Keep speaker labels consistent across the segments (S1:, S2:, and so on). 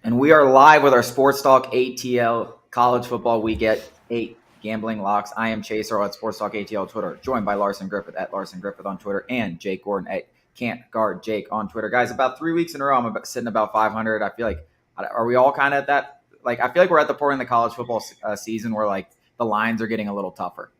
S1: And we are live with our Sports Talk ATL College Football Week 8 Gambling Locks. I am Chaser at Sports Talk ATL Twitter, joined by Larson Griffith at Larson Griffith on Twitter and Jake Gordon at Can't Guard Jake on Twitter. Guys, about 3 weeks in a row, I'm sitting about 500. I feel like, are we all kind of at that? Like, I feel like we're at the point in the college football season where, like, the lines are getting a little tougher.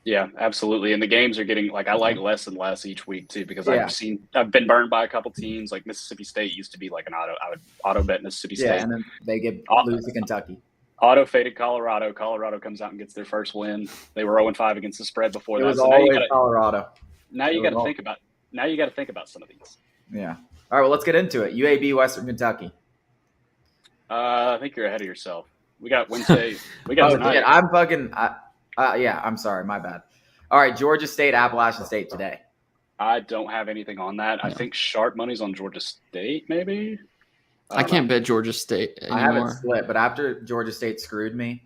S2: Yeah, absolutely. And the games are getting I like less and less each week too, because I've been burned by a couple teams. Like Mississippi State used to be like an I would auto bet Mississippi State.
S1: Yeah, and then they lose to Kentucky.
S2: Auto faded Colorado. Colorado comes out and gets their first win. They were 0-5 against the spread before that.
S1: It was always Colorado.
S2: Now you got to think about. Now you got to think about some of these.
S1: Yeah. All right. Well, let's get into it. UAB, Western Kentucky.
S2: I think you're ahead of yourself. We got Wednesday. We got tonight.
S1: Yeah, I'm fucking. Yeah, I'm sorry. My bad. All right, Georgia State, Appalachian State today.
S2: I don't have anything on that. No. I think sharp money's on Georgia State, maybe.
S3: I can't bet Georgia State anymore.
S1: I haven't split, but after Georgia State screwed me.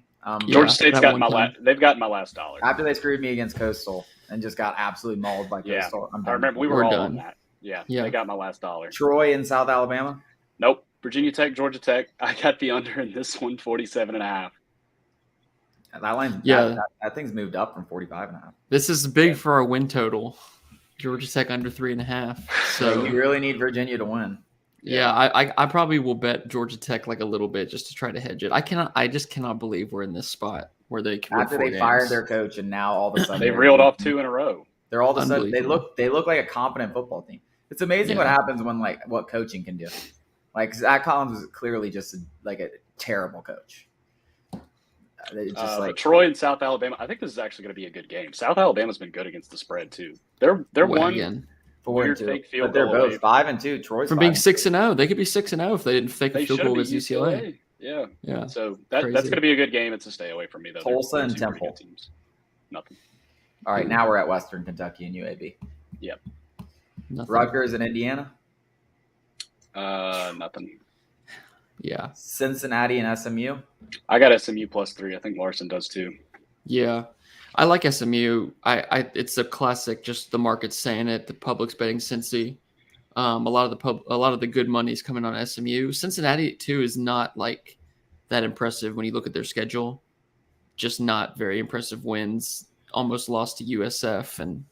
S2: Georgia State's gotten they've gotten my last dollar.
S1: After they screwed me against Coastal and just got absolutely mauled by Coastal.
S2: I remember we were all on that. Yeah, they got my last dollar.
S1: Troy in South Alabama?
S2: Nope. Virginia Tech, Georgia Tech. I got the under in this one, 47.5.
S1: That line, that thing's moved up from 45.5.
S3: This is big for our win total. Georgia Tech under 3.5. So
S1: you really need Virginia to win.
S3: Yeah, I probably will bet Georgia Tech like a little bit just to try to hedge it. I just cannot believe we're in this spot where they can
S1: after they fired their coach and now all of a sudden
S2: they reeled off 2 in a row.
S1: They're all of a sudden they look like a competent football team. It's amazing what happens when what coaching can do. Like Zach Collins was clearly just a terrible coach.
S2: Just Troy and South Alabama. I think this is actually going to be a good game. South Alabama's been good against the spread too. They're one weird fake field
S1: goal. They're both 5-2. Troy's
S3: from being 6-0. They could be 6-0 if they didn't fake a field goal against UCLA.
S2: Yeah. So that's going to be a good game. It's a stay away from me though.
S1: Tulsa and Temple.
S2: Teams. Nothing.
S1: All right, now we're at Western Kentucky and UAB.
S2: Yep.
S1: Nothing. Rutgers and Indiana.
S2: Nothing.
S3: Yeah.
S1: Cincinnati and SMU.
S2: I got SMU +3. I think Larson does too.
S3: Yeah. I like SMU. It's a classic, just the market's saying it. The public's betting Cincy. A lot of the good money's coming on SMU. Cincinnati too is not like that impressive when you look at their schedule. Just not very impressive wins. Almost lost to USF, and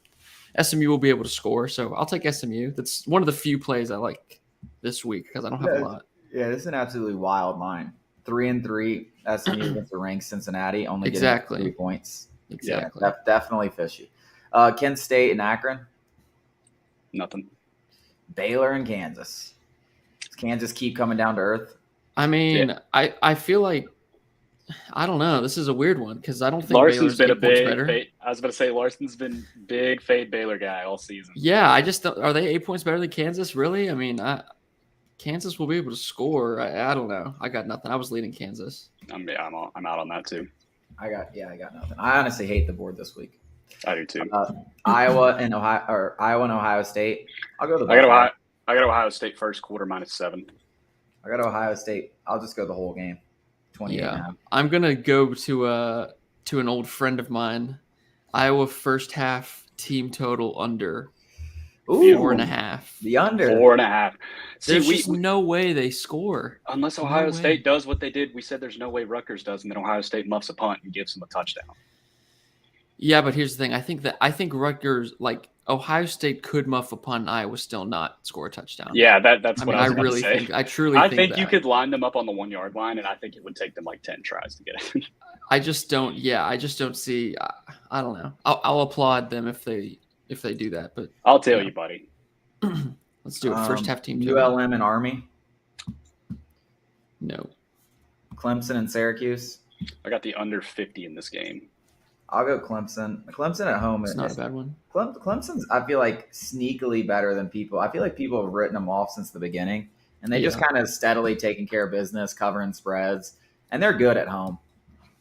S3: SMU will be able to score. So I'll take SMU. That's one of the few plays I like this week because I don't have a lot.
S1: Yeah, this is an absolutely wild line. 3-3 SMU against the ranked Cincinnati, only getting 3 points.
S3: Exactly.
S1: Yeah, definitely fishy. Kent State and Akron.
S2: Nothing.
S1: Baylor and Kansas. Does Kansas keep coming down to earth?
S3: I mean, I feel like I don't know. This is a weird one because I don't think
S2: Larson's
S3: Baylor's
S2: been
S3: better.
S2: I was about to say Larson's been big fade Baylor guy all season.
S3: Yeah, I just don't, are they 8 points better than Kansas? Really? I mean, Kansas will be able to score. I don't know. I got nothing. I was leading Kansas.
S2: I'm out on that too.
S1: I got nothing. I honestly hate the board this week.
S2: I do too.
S1: Iowa and Ohio State. I'll go the.
S2: I got Ohio State first quarter -7.
S1: I got Ohio State. I'll just go the whole game. 28.
S3: Yeah, I'm gonna go to an old friend of mine. Iowa first half team total under. 4.5.
S1: The under
S2: 4.5.
S3: There's just no way they score
S2: unless Ohio State does what they did. We said there's no way Rutgers does, and then Ohio State muffs a punt and gives them a touchdown.
S3: Yeah, but here's the thing. I think Rutgers, like Ohio State, could muff a punt, and Iowa still not score a touchdown.
S2: Yeah, that's what I was
S3: really
S2: say.
S3: think. I think
S2: that. You could line them up on the 1 yard line, and I think it would take them like 10 tries to get it.
S3: I just don't see. I don't know. I'll applaud them if they do that, but
S2: I'll tell you, buddy.
S3: Let's do it. First half team.
S1: ULM and Army.
S3: No.
S1: Clemson and Syracuse.
S2: I got the under 50 in this game.
S1: I'll go Clemson. Clemson at home.
S3: It's not a bad one.
S1: Clemson's, I feel like, sneakily better than people. I feel like people have written them off since the beginning, and they just kind of steadily taking care of business, covering spreads, and they're good at home.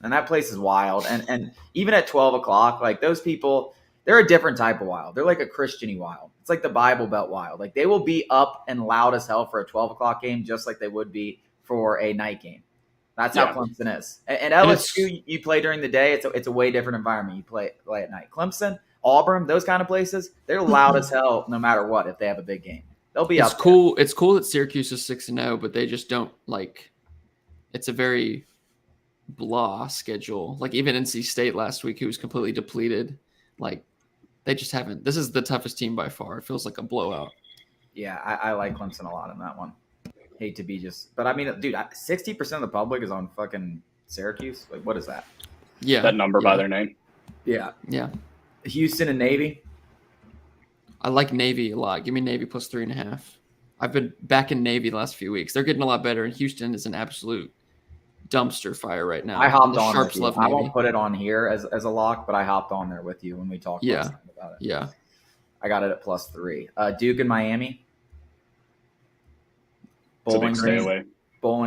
S1: And that place is wild. And even at 12 o'clock, like those people, they're a different type of wild. They're like a Christian-y wild. It's like the Bible Belt wild. Like they will be up and loud as hell for a 12 o'clock game, just like they would be for a night game. That's how Clemson is. And LSU, you play during the day. It's a way different environment. You play at night. Clemson, Auburn, those kind of places, they're loud as hell no matter what if they have a big game. They'll be up there.
S3: It's cool that Syracuse is 6-0, but they just don't like it's a very blah schedule. Like even NC State last week, who was completely depleted, like they just haven't. This is the toughest team by far. It feels like a blowout.
S1: Yeah, I like Clemson a lot in that one. Hate to be but I mean, dude, 60% of the public is on fucking Syracuse. Like, what is that?
S3: Yeah,
S2: that number by their name.
S1: Yeah.
S3: Houston
S1: and Navy.
S3: I like Navy a lot. Give me Navy plus 3.5. I've been back in Navy the last few weeks. They're getting a lot better, and Houston is an absolute dumpster fire right now.
S1: I hopped on
S3: Sharps
S1: with you.
S3: love
S1: I
S3: Navy.
S1: won't put it on here as a lock, but I hopped on there with you when we talked last time about it.
S3: Yeah.
S1: I got it at plus 3. Duke and Miami. Bowling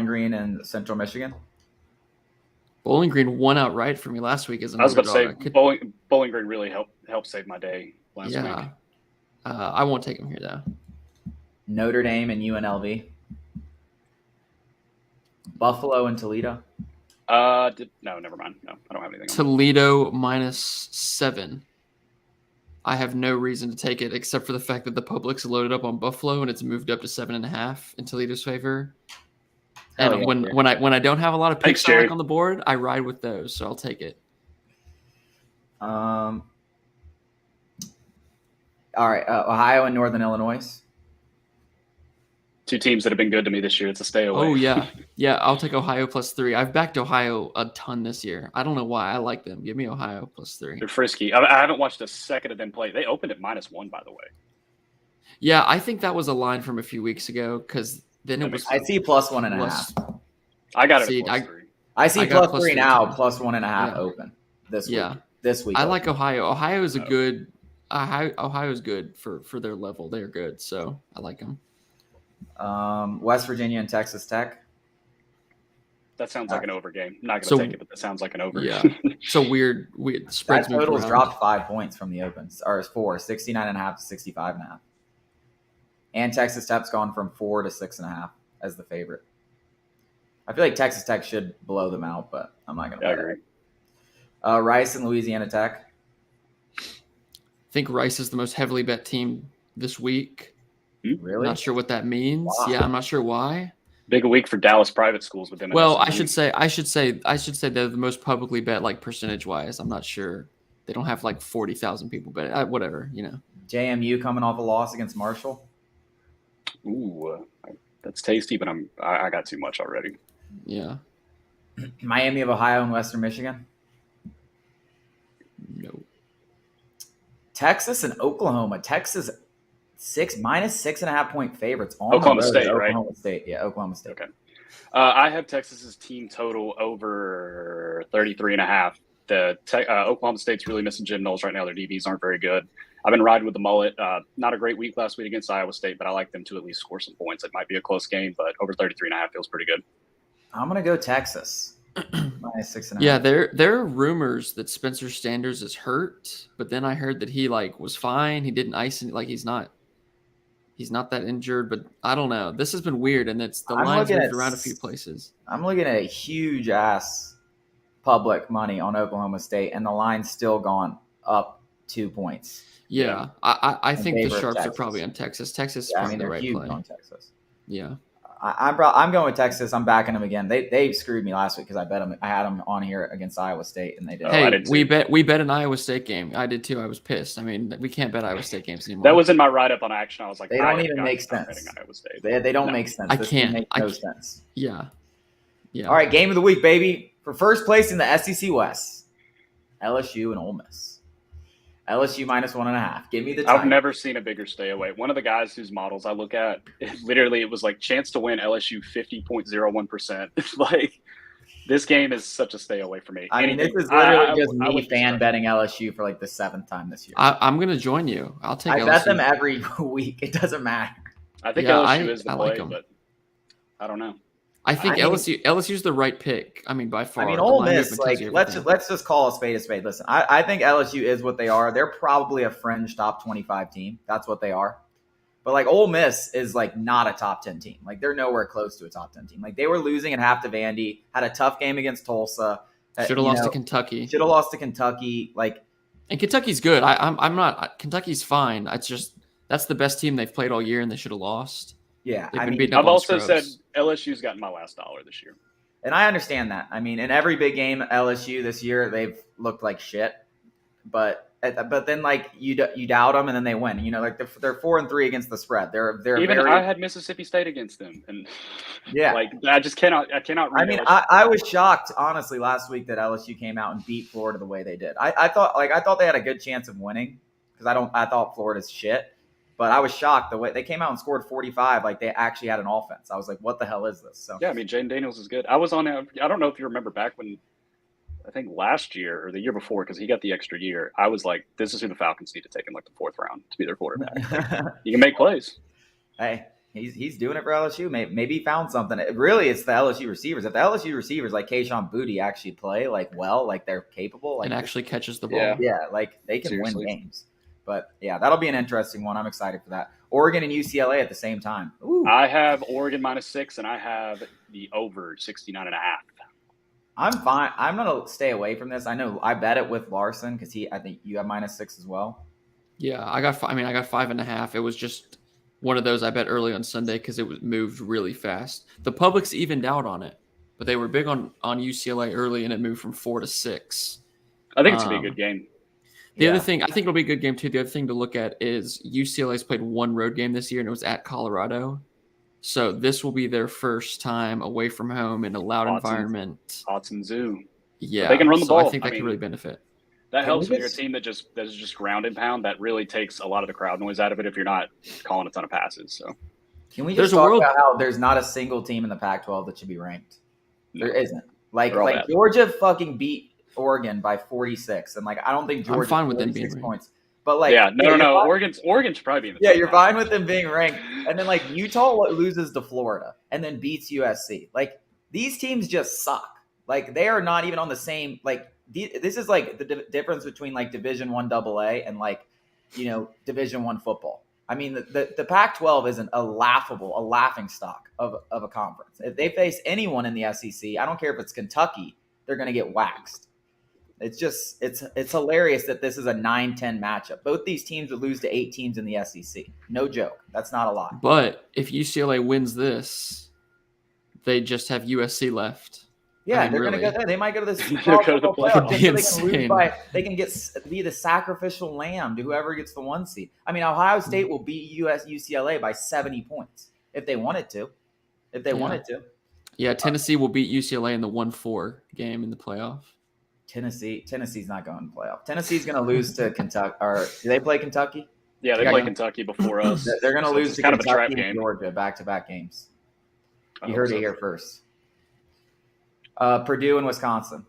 S1: Green and Central Michigan.
S3: Bowling Green won outright for me last week as an
S2: I was about
S3: underdog.
S2: to say Bowling Green really helped save my day last week.
S3: I won't take them here though.
S1: Notre Dame and UNLV. Buffalo and Toledo.
S2: No, never mind. No, I don't have anything.
S3: Toledo -7. I have no reason to take it except for the fact that the public's loaded up on Buffalo and it's moved up to 7.5 in Toledo's favor. And when I don't have a lot of picks on the board, I ride with those, so I'll take it.
S1: All right, Ohio and Northern Illinois.
S2: Two teams that have been good to me this year. It's a stay away.
S3: Oh yeah. I'll take Ohio plus 3. I've backed Ohio a ton this year. I don't know why. I like them. Give me Ohio plus 3.
S2: They're frisky. I haven't watched a second of them play. They opened at -1, by the way.
S3: Yeah, I think that was a line from a few weeks ago because then it was.
S1: I see plus 1.5.
S2: I got it at plus 3.
S1: I see plus 3 now, plus 1.5 open this week.
S3: Yeah,
S1: this week.
S3: I like Ohio. Ohio is a good. Ohio is good for their level. They're good, so I like them.
S1: West Virginia and Texas Tech.
S2: That sounds like an over game. I'm not going to take it, but that sounds like an over.
S3: Yeah. So weird spreads.
S1: That total's dropped 5 points from the opens, or 4, 69.5 to 65.5. And Texas Tech's gone from 4 to 6.5 as the favorite. I feel like Texas Tech should blow them out, but I'm not going to bet it. Rice and Louisiana Tech.
S3: I think Rice is the most heavily bet team this week.
S1: Really?
S3: Not sure what that means.
S1: Wow.
S3: Yeah, I'm not sure why.
S2: Big week for Dallas private schools with them.
S3: Well, I should say they're the most publicly bet, like percentage wise. I'm not sure. They don't have like 40,000 people bet. Whatever, you know.
S1: JMU coming off a loss against Marshall.
S2: Ooh, that's tasty, but I got too much already.
S3: Yeah.
S1: Miami of Ohio and Western Michigan.
S3: No.
S1: Texas and Oklahoma. Texas -6.5 point favorites on
S2: Oklahoma State, right?
S1: Oklahoma State. Yeah, Oklahoma State.
S2: Okay. I have Texas's team total over 33.5. Oklahoma State's really missing Jim Knowles right now. Their DBs aren't very good. I've been riding with the mullet. Not a great week last week against Iowa State, but I like them to at least score some points. It might be a close game, but over 33.5 feels pretty good.
S1: I'm gonna go Texas. -6.5.
S3: Yeah, there are rumors that Spencer Sanders is hurt, but then I heard that he was fine. He didn't ice it. He's not that injured, but I don't know. This has been weird, and the line's moved around a few places.
S1: I'm looking at a huge ass public money on Oklahoma State, and the line's still gone up 2 points.
S3: Yeah, I think the Sharps
S1: Texas
S3: are probably on Texas. Texas is
S1: probably
S3: the right
S1: huge
S3: play.
S1: on Texas.
S3: Yeah.
S1: I'm going with Texas. I'm backing them again. They screwed me last week because I bet them. I had them on here against Iowa State, and they did.
S3: Hey, we bet an Iowa State game. I did too. I was pissed. I mean, we can't bet Iowa State games anymore.
S2: That was in my write up on Action. I was like,
S1: they don't even make sense.
S2: Iowa State.
S1: They don't make sense.
S3: I can't.
S1: Make no sense.
S3: Yeah.
S1: All right, game of the week, baby. For first place in the SEC West, LSU and Ole Miss. LSU -1.5. Give me the time.
S2: I've never seen a bigger stay away. One of the guys whose models I look at, it was like chance to win LSU 50.01%. This game is such a stay away for me.
S1: I mean, this is literally just me fan betting LSU for the 7th time this year.
S3: I'm going to join you. I'll take LSU.
S1: I bet them every week. It doesn't matter.
S2: I think LSU is the play, but I don't know.
S3: I think LSU's the right pick. I mean, by far.
S1: I mean, Ole Miss, let's just call a spade a spade. Listen, I think LSU is what they are. They're probably a fringe top 25 team. That's what they are. But Ole Miss is not a top 10 team. They're nowhere close to a top 10 team. They were losing at half to Vandy, had a tough game against Tulsa.
S3: Should have lost to Kentucky.
S1: Should have lost to Kentucky.
S3: And Kentucky's good. I'm not. Kentucky's fine. It's just that's the best team they've played all year, and they should have lost.
S1: Yeah,
S2: I've also said LSU's gotten my last dollar this year.
S1: And I understand that. I mean, in every big game, LSU this year, they've looked like shit. But then like you doubt them and then they win. You know, like they're 4-3 against the spread. They're
S2: Even
S1: very.
S2: I had Mississippi State against them, and
S1: Yeah.
S2: like I cannot.
S1: I mean, I was shocked honestly last week that LSU came out and beat Florida the way they did. I thought they had a good chance of winning because I thought Florida's shit. But I was shocked the way they came out and scored 45. Like they actually had an offense. I was like, what the hell is this? So
S2: yeah, I mean, Jaden Daniels is good. I was on. I don't know if you remember back when, I think last year or the year before, because he got the extra year. I was like, this is who the Falcons need to take in like the 4th round to be their quarterback. Like, you can make plays.
S1: Hey, he's doing it for LSU. Maybe he found something. It's the LSU receivers. If the LSU receivers like Kayshon Boutte actually play like well, like they're capable, like
S3: and actually catches the ball.
S1: Yeah, like they can win games. But yeah, that'll be an interesting one. I'm excited for that. Oregon and UCLA at the same time. Ooh.
S2: I have Oregon -6, and I have the over 69.5.
S1: I'm fine. I'm gonna stay away from this. I know I bet it with Larson because I think you have -6 as well.
S3: Yeah, I got 5.5. It was just one of those I bet early on Sunday because it was moved really fast. The public's evened out on it, but they were big on UCLA early, and it moved from 4 to 6.
S2: I think it's gonna be a good game.
S3: The other thing, I think it'll be a good game too. The other thing to look at is UCLA's played one road game this year, and it was at Colorado. So this will be their first time away from home in a loud environment.
S2: Autzen Zoo.
S3: Yeah,
S2: but they can run the ball.
S3: I think that could really benefit.
S2: That helps when you're a team that is just ground and pound. That really takes a lot of the crowd noise out of it if you're not calling a ton of passes. So
S1: can we just talk about how there's not a single team in the Pac-12 that should be ranked? There isn't. Like Georgia fucking beat Oregon by 46, and like I don't think Georgia.
S3: I'm fine with them being ranked.
S1: Points. But like,
S2: no. Oregon should probably be in the
S1: yeah, you're fine with them being ranked, and then like Utah loses to Florida and then beats USC. Like these teams just suck. Like they are not even on the same. Like this is like the difference between like Division I AA and like Division I football. I mean the Pac-12 isn't a laughing stock of a conference. If they face anyone in the SEC, I don't care if it's Kentucky, they're going to get waxed. It's just it's hilarious that this is a 9-10 matchup. Both these teams would lose to 8 teams in the SEC. No joke. That's not a lot.
S3: But if UCLA wins this, they just have USC left.
S1: Yeah, they're going to go there. They might go to the playoff. They can be the sacrificial lamb to whoever gets the 1 seed. I mean, Ohio State will beat UCLA by 70 points if they wanted to. Yeah,
S3: Tennessee will beat UCLA in the 1-4 game in the playoff.
S1: Tennessee's not going to playoff. Tennessee's going to lose to Kentucky. Or do they play Kentucky?
S2: Yeah, they play Kentucky before us.
S1: They're going to lose to Kentucky and Georgia back-to-back games. You heard it here first. Purdue and Wisconsin.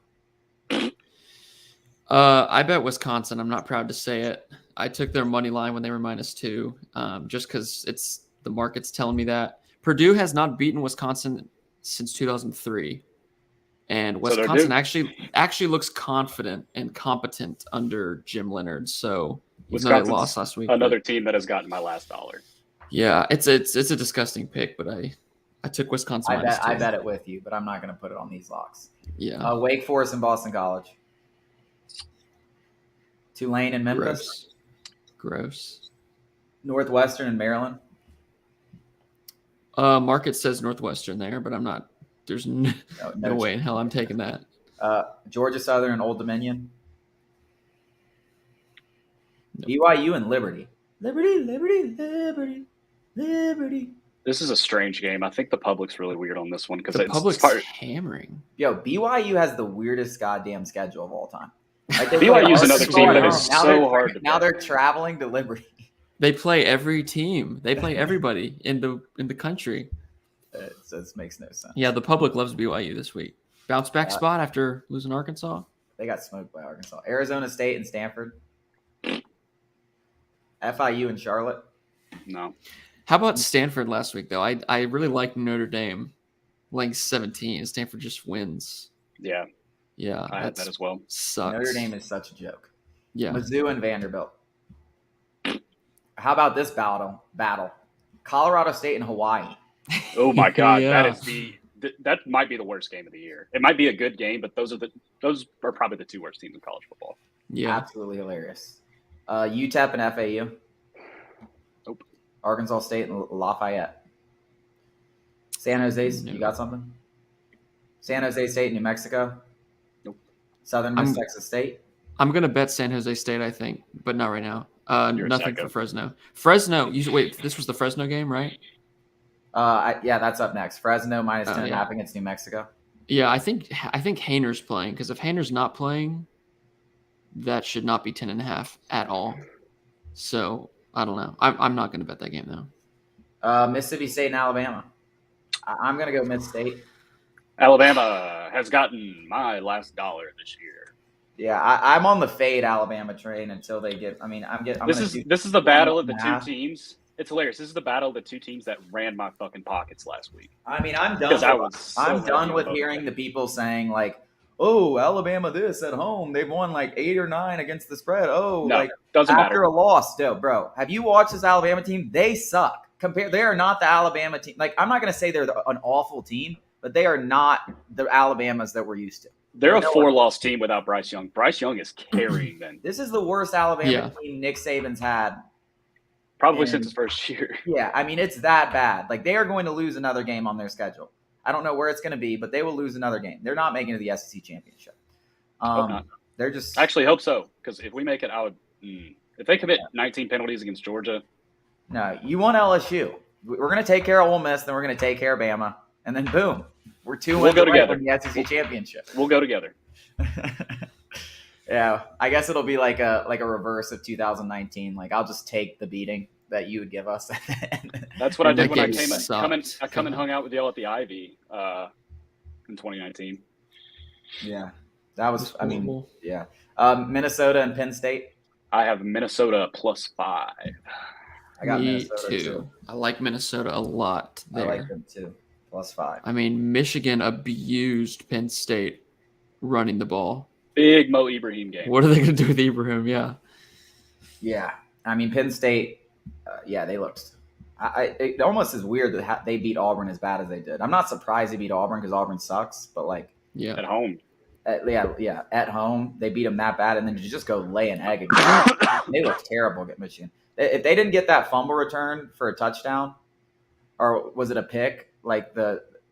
S3: I bet Wisconsin. I'm not proud to say it. I took their money line when they were -2, just because it's the market's telling me that. Purdue has not beaten Wisconsin since 2003. And Wisconsin actually looks confident and competent under Jim Leonard. So Wisconsin lost last week.
S2: Another team that has gotten my last dollar.
S3: Yeah, it's a disgusting pick, but I took Wisconsin.
S1: I bet it with you, but I'm not going to put it on these locks.
S3: Yeah.
S1: Wake Forest and Boston College. Tulane and Memphis.
S3: Gross.
S1: Northwestern and Maryland.
S3: Market says Northwestern there, but I'm not. There's no way in hell I'm taking that.
S1: Georgia Southern and Old Dominion. Nope. BYU and Liberty. Liberty.
S2: This is a strange game. I think the public's really weird on this one because
S3: the public's hammering.
S1: Yo, BYU has the weirdest goddamn schedule of all time. Like
S2: BYU is another team that is so hard to
S1: now they're traveling to Liberty.
S3: They play every team. They play everybody in the country.
S1: This makes no sense.
S3: Yeah, the public loves BYU this week. Bounce back spot after losing Arkansas.
S1: They got smoked by Arkansas. Arizona State and Stanford. FIU and Charlotte.
S2: No.
S3: How about Stanford last week, though? I really like Notre Dame laying 17. Stanford just wins.
S2: Yeah.
S3: Yeah.
S2: I had that as well.
S3: Sucks.
S1: Notre Dame is such a joke.
S3: Yeah.
S1: Mizzou and Vanderbilt. How about this battle? Colorado State and Hawaii.
S2: Oh my God,
S3: Yeah.
S2: that might be the worst game of the year. It might be a good game, but those are probably the 2 worst teams in college football.
S3: Yeah.
S1: Absolutely hilarious. UTEP and FAU.
S2: Nope.
S1: Arkansas State and Lafayette. San Jose's, you got something? San Jose State, New Mexico.
S2: Nope.
S1: Southern Miss Texas State.
S3: I'm gonna bet San Jose State, I think, but not right now.
S2: You're
S3: Nothing
S2: psycho.
S3: for Fresno. Fresno. Wait, this was the Fresno game, right?
S1: Yeah, that's up next. Fresno minus 10 and a
S3: yeah.
S1: half against New Mexico.
S3: Yeah, I think Hayner's playing, because if Hayner's not playing, that should not be 10.5 at all. So I don't know. I'm not gonna bet that game though.
S1: Mississippi State and Alabama. I'm gonna go Miss State.
S2: Alabama has gotten my last dollar this year.
S1: Yeah, I'm on the fade Alabama train until they get. I mean,
S2: This is the battle of the two teams. It's hilarious. This is the battle of the two teams that ran my fucking pockets last week.
S1: I mean, I'm done. I'm done with hearing the people saying like, "Oh, Alabama this at home. They've won like 8 or 9 against the spread." Oh,
S2: no,
S1: like
S2: doesn't
S1: after
S2: matter.
S1: a loss, still, bro. Have you watched this Alabama team? They suck. They are not the Alabama team. Like, I'm not gonna say they're an awful team, but they are not the Alabamas that we're used to.
S2: They're a 4-loss team without Bryce Young. Bryce Young is carrying them.
S1: This is the worst Alabama team Nick Saban's had.
S2: Probably since his first year.
S1: Yeah, I mean, it's that bad. Like, they are going to lose another game on their schedule. I don't know where it's going to be, but they will lose another game. They're not making it to the SEC championship.
S2: Hope not.
S1: They're just
S2: I actually hope so, because if we make it, I would. If they commit 19 penalties against Georgia.
S1: No, you want LSU. We're going to take care of Ole Miss, then we're going to take care of Bama, and then boom, we're 2 wins away from the SEC championship.
S2: We'll go together.
S1: Yeah, I guess it'll be like a reverse of 2019. Like, I'll just take the beating that you would give us.
S2: That's what I did when I come and hung out with y'all at the Ivy in 2019.
S1: Yeah, that was. I mean, yeah. Minnesota and Penn State.
S2: I have Minnesota +5.
S1: I got
S3: Me
S1: Minnesota too.
S3: I like Minnesota a lot there.
S1: I like them too. +5.
S3: I mean, Michigan abused Penn State running the ball.
S2: Big Mo Ibrahim game.
S3: What are they going to do with Ibrahim? Yeah.
S1: Yeah. I mean, Penn State, they looked. It almost is weird that they beat Auburn as bad as they did. I'm not surprised they beat Auburn because Auburn sucks, but like.
S3: Yeah.
S2: At home.
S1: At home, they beat them that bad, and then to just go lay an egg again. They looked terrible against Michigan. If they didn't get that fumble return for a touchdown, or was it a pick? Like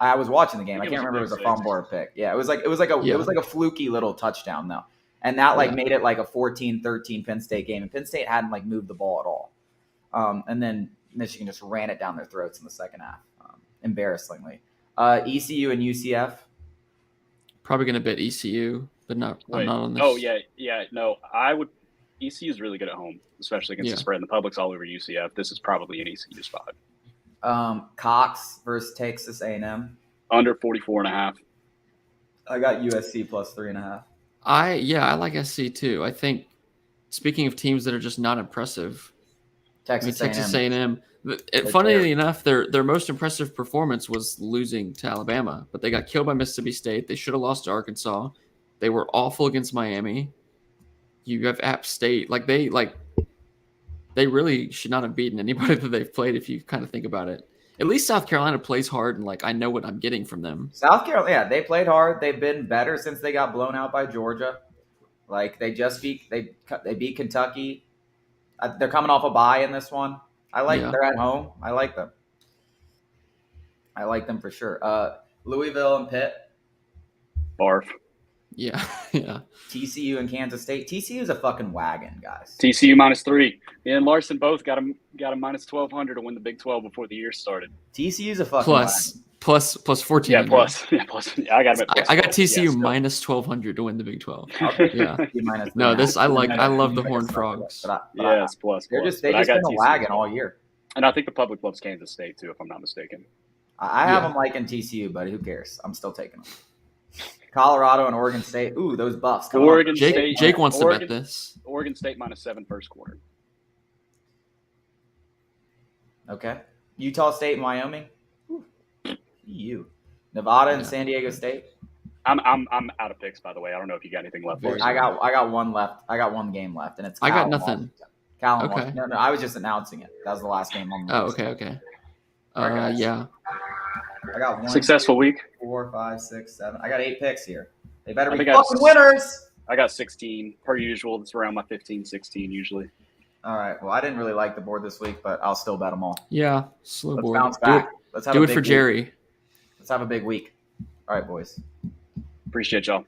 S1: I was watching the game. I can't remember if it was a fumble or a pick. Yeah, it was like a fluky little touchdown though. And that made it like a 14-13 Penn State game. And Penn State hadn't moved the ball at all. And then Michigan just ran it down their throats in the second half, embarrassingly. ECU and UCF.
S3: Probably going to bet ECU, but I'm not on this.
S2: Oh, yeah. No, I would. ECU is really good at home, especially against the spread. And the public's all over UCF. This is probably an ECU spot.
S1: Cox versus Texas A&M.
S2: Under 44.5.
S1: I got USC +3.5.
S3: I like SC too. I think, speaking of teams that are just not impressive, Texas A&M. Funnily enough, their most impressive performance was losing to Alabama, but they got killed by Mississippi State. They should have lost to Arkansas. They were awful against Miami. You have App State. They really should not have beaten anybody that they've played if you kind of think about it. At least South Carolina plays hard, and I know what I'm getting from them.
S1: South Carolina, they played hard. They've been better since they got blown out by Georgia. They beat Kentucky. They're coming off a bye in this one. They're at home. I like them. I like them for sure. Louisville and Pitt.
S2: Barf.
S3: Yeah.
S1: TCU and Kansas State. TCU is a fucking wagon, guys.
S2: TCU -3. Me and Larson both got a -1,200 to win the Big 12 before the year started.
S1: TCU is a fucking wagon.
S3: Plus 14.
S2: Yeah, plus. I got them at
S3: I got TCU -1,200 to win the Big 12. Yeah. No, I love the Horned Frogs.
S2: It's plus.
S1: They've just been a wagon all year.
S2: And I think the public loves Kansas State too, if I'm not mistaken.
S1: I have them liking TCU, but who cares? I'm still taking them. Colorado and Oregon State. Ooh, those Buffs.
S3: Jake wants to bet this.
S2: Oregon State -7 first quarter.
S1: Okay. Utah State and Wyoming. Ooh. Nevada and San Diego State.
S2: I'm out of picks, by the way. I don't know if you got anything left.
S1: I got one left. I got one game left, and it's.
S3: I got nothing.
S1: Okay. No, I was just announcing it. That was the last game on the list.
S3: Okay.
S1: Yeah. I got 1.
S2: Successful week.
S1: 4, 5, 6, 7. I got 8 picks here. They better be fucking winners.
S2: I got 16 per usual. It's around my 15, 16 usually.
S1: All right. Well, I didn't really like the board this week, but I'll still bet them all.
S3: Yeah, slow board.
S1: Let's bounce back. Let's have
S3: do it for Jerry.
S1: Let's have a big week. All right, boys.
S2: Appreciate y'all.